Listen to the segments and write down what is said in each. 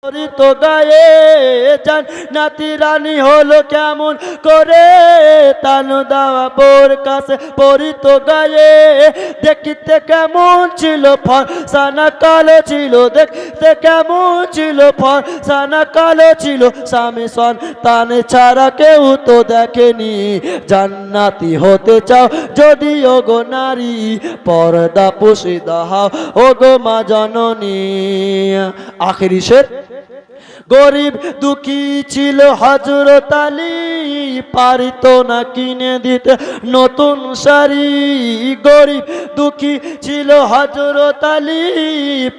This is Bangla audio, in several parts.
তো গায়ে জান্নাতি রানী হলো কেমন করে তানু দেওয়া বোর কাছে পরিত গায়ে দেখিতে কেমন ছিল ফরসানা কালো ছিল দেখতে কেমন ছিল ফরসানা কালো ছিল স্বামী সন্তান ছাড়া কেউ তো দেখেনি জান্নাতি হতে চাও যদি ওগো নারী পর্দা পুশিদা হও ওগো মা জননী। আখেরি শের। গরিব দুঃখী ছিল হযরত আলী পারিত না কিনে দিতে নতুন শাড়ি। গরিব দুঃখী ছিল হযরত আলী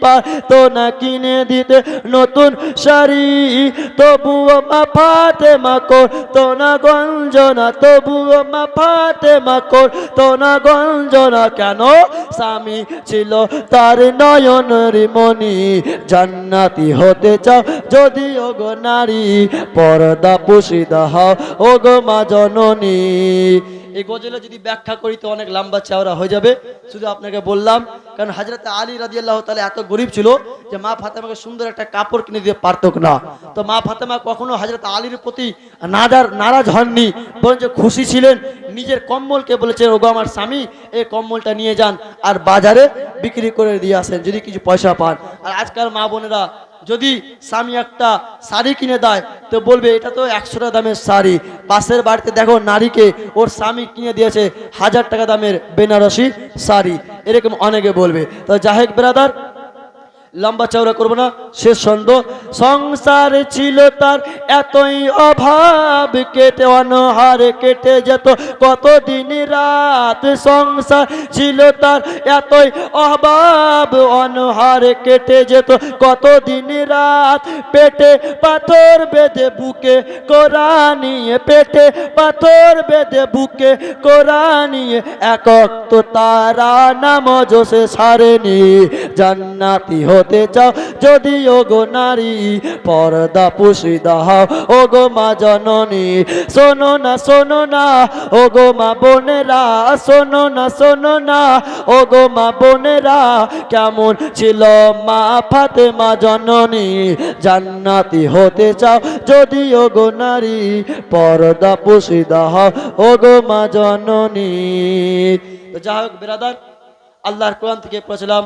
পারিত না কিনে দিতে নতুন শাড়ি। তবুও মা ফাতেমা করতো না গঞ্জনা, তবুও মা ফাতেমা করতো না গঞ্জনা। কেন? স্বামী ছিল তার নয়নের মণি। জান্নাতি হতে চাও যদি ওগো নারী পর্দা পুশিদা হও ওগো মা জননী। এই গজলে যদি ব্যাখ্যা করি তো অনেক লম্বা চওড়া হয়ে যাবে, শুধু আপনাকে বললাম কারণ হযরত আলী রাদিয়াল্লাহু তাআলা এত গরিব ছিল যে মা ফাতেমাকে সুন্দর একটা কাপড় কিনে দিতে পারতো না। তো মা ফাতেমা কখনো হযরত আলীর প্রতি নারাজ হননি, বরঞ্চ খুশি ছিলেন। নিজের কম্বলকে বলেছেন ওগো আমার স্বামী এই কম্বলটা নিয়ে যান আর বাজারে বিক্রি করে দিয়ে আসেন যদি কিছু পয়সা পান। আর আজকাল মা বোনেরা যদি স্বামী একটা শাড়ি কিনে দেয় তো বলবে এটা তো 100 টাকা দামের শাড়ি। পাশের বাড়িতে দেখো নারীকে ওর স্বামী কিনে দিয়েছে 1000 টাকা দামের বেনারসি শাড়ি, এরকম অনেকে বলবে। তো জাহেক ব্রাদার লম্বা চওড়া করবো না, শেষ ছন্দ। সংসার ছিল তার এতই অভাব কেটে অনহারে কেটে যেত কত দিন রাত। সংসার ছিল তার এতই অভাব অনহারে কেটে যেত কত দিন রাত। পেটে পাথর বেঁধে বুকে কোরআন নিয়ে, পেটে পাথর বেঁধে বুকে কোরআন নিয়ে একক তো তারা নামাজ সে ছাড়েনি। জান্নাতি হতে চাও যদি ওগো নারী পর্দা পুশিদা হও ওগো মা জননী। শোনো না শোনো না ওগো মা বোনেরা, শোনো না শোনো না ওগো মা বোনেরা কেমন ছিল মা ফাতেমা জননী। জান্নাতি হতে চাও যদি ওগো নারী পর্দা পুশিদা হও ওগো মা জননী। তো যাই হোক ব্রাদার, আল্লাহর কোরআন থেকে পড়ছিলাম।